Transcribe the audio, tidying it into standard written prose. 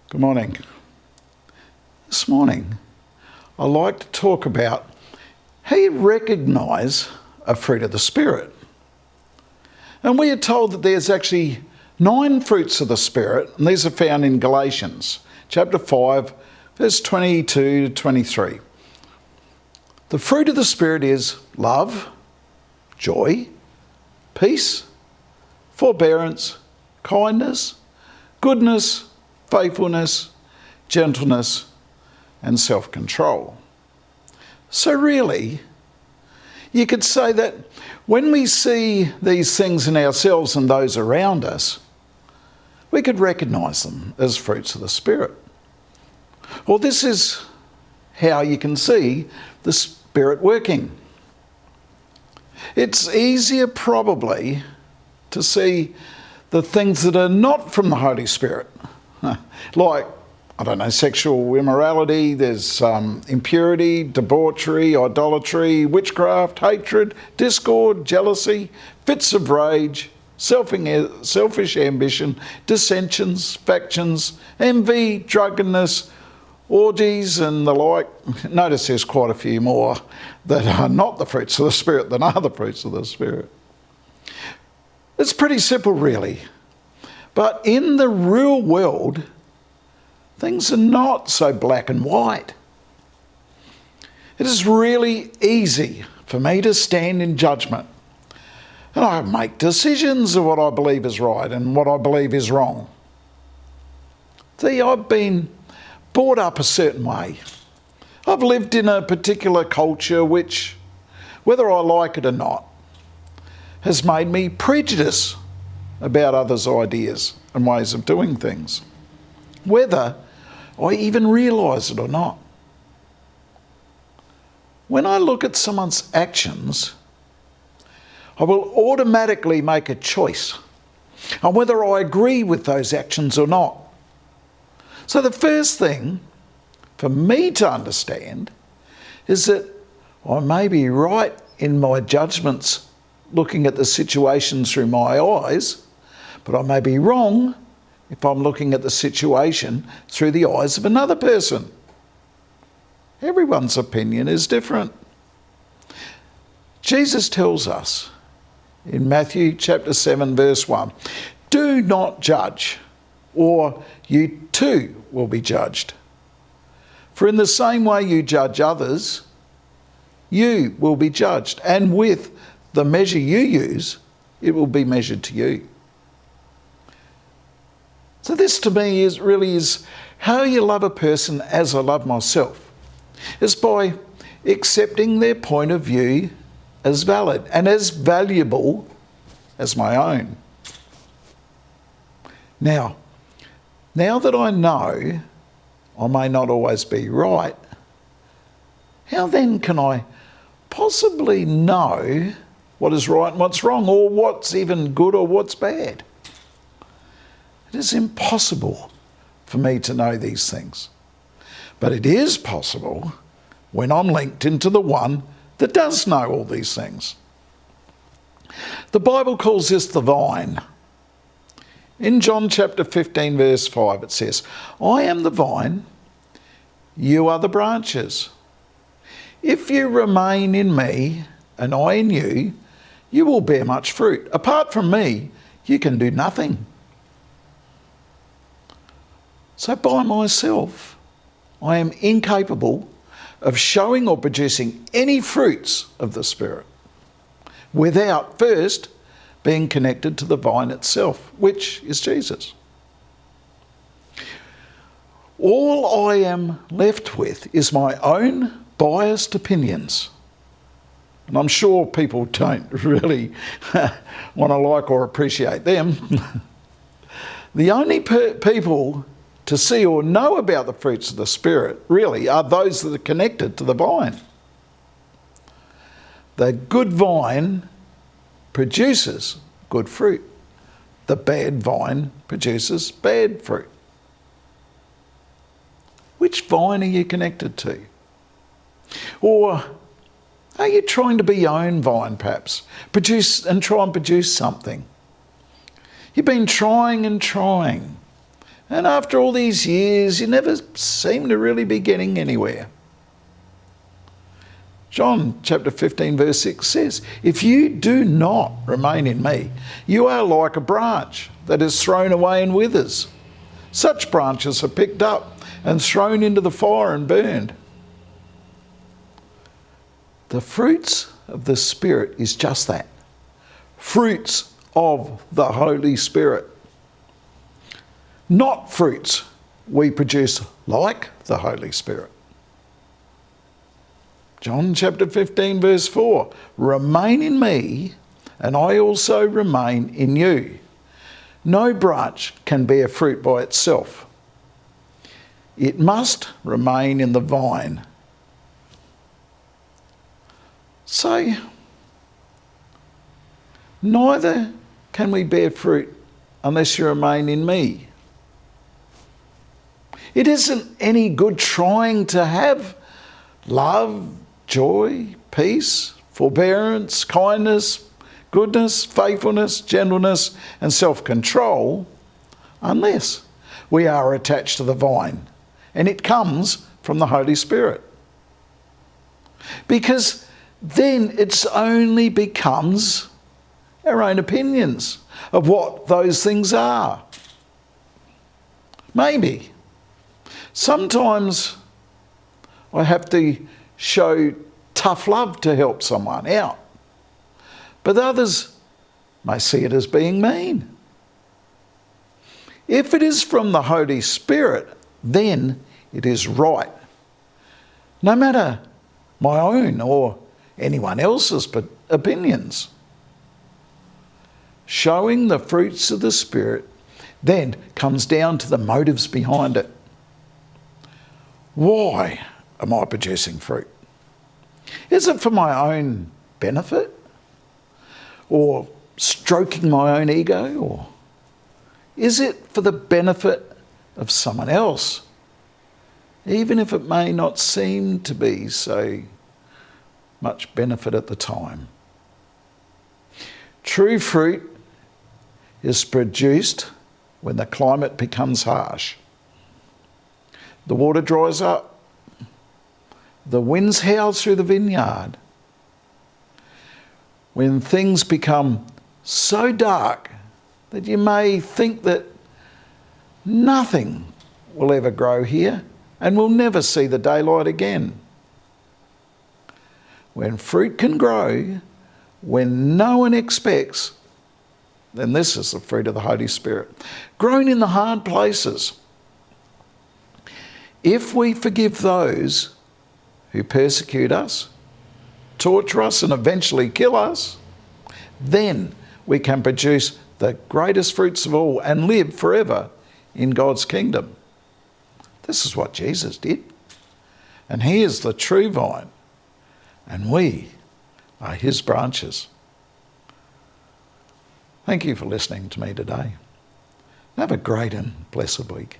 Good morning. This morning, I'd like to talk about how you recognise a fruit of the Spirit. And we are told that there's actually 9 fruits of the Spirit, and these are found in Galatians chapter 5, verse 22 to 23. The fruit of the Spirit is love, joy, peace, forbearance, kindness, goodness, faithfulness, gentleness, and self-control. So really, you could say that when we see these things in ourselves and those around us, we could recognise them as fruits of the Spirit. Well, this is how you can see the Spirit working. It's easier probably to see the things that are not from the Holy Spirit. Like, sexual immorality, there's impurity, debauchery, idolatry, witchcraft, hatred, discord, jealousy, fits of rage, selfish ambition, dissensions, factions, envy, drunkenness, orgies and the like. Notice there's quite a few more that are not the fruits of the Spirit than are the fruits of the Spirit. It's pretty simple really. But in the real world, things are not so black and white. It is really easy for me to stand in judgment and I make decisions of what I believe is right and what I believe is wrong. See, I've been brought up a certain way. I've lived in a particular culture which, whether I like it or not, has made me prejudiced about others' ideas and ways of doing things, whether I even realise it or not. When I look at someone's actions, I will automatically make a choice on whether I agree with those actions or not. So the first thing for me to understand is that I may be right in my judgments looking at the situation through my eyes, but I may be wrong if I'm looking at the situation through the eyes of another person. Everyone's opinion is different. Jesus tells us in Matthew chapter 7 verse 1, "Do not judge, or you too will be judged. For in the same way you judge others, you will be judged. And with the measure you use, it will be measured to you." So this to me is how you love a person as I love myself. It's by accepting their point of view as valid and as valuable as my own. Now that I know I may not always be right, how then can I possibly know what is right and what's wrong, or what's even good or what's bad? It is impossible for me to know these things. But it is possible when I'm linked into the one that does know all these things. The Bible calls this the vine. In John chapter 15 verse 5 it says, "I am the vine, you are the branches. If you remain in me and I in you, you will bear much fruit. Apart from me, you can do nothing." So by myself, I am incapable of showing or producing any fruits of the Spirit without first being connected to the vine itself, which is Jesus. All I am left with is my own biased opinions. And I'm sure people don't really want to like or appreciate them. The only people to see or know about the fruits of the Spirit really are those that are connected to the vine. The good vine produces good fruit. The bad vine produces bad fruit. Which vine are you connected to? Or are you trying to be your own vine perhaps? Try and produce something. You've been trying and trying, And after all these years, you never seem to really be getting anywhere. John chapter 15 verse 6 says, if you do not remain in me, you are like a branch that is thrown away and withers. Such branches are picked up and thrown into the fire and burned. The fruits of the Spirit is just that. Fruits of the Holy Spirit. Not fruits we produce like the Holy Spirit. John chapter 15 verse 4, remain in me and I also remain in you. No branch can bear fruit by itself. It must remain in the vine. So, neither can we bear fruit unless you remain in me. It isn't any good trying to have love, joy, peace, forbearance, kindness, goodness, faithfulness, gentleness, and self-control unless we are attached to the vine, and it comes from the Holy Spirit. Because then it only becomes our own opinions of what those things are. Maybe. Sometimes I have to show tough love to help someone out. But others may see it as being mean. If it is from the Holy Spirit, then it is right. No matter my own or anyone else's opinions. Showing the fruits of the Spirit then comes down to the motives behind it. Why am I producing fruit? Is it for my own benefit? Or stroking my own ego? Or is it for the benefit of someone else? Even if it may not seem to be so much benefit at the time. True fruit is produced when the climate becomes harsh. The water dries up. The winds howl through the vineyard. When things become so dark that you may think that nothing will ever grow here and we'll never see the daylight again. When fruit can grow, when no one expects, then this is the fruit of the Holy Spirit. Grown in the hard places. If we forgive those who persecute us, torture us and eventually kill us, then we can produce the greatest fruits of all and live forever in God's kingdom. This is what Jesus did. And he is the true vine, and we are his branches. Thank you for listening to me today. Have a great and blessed week.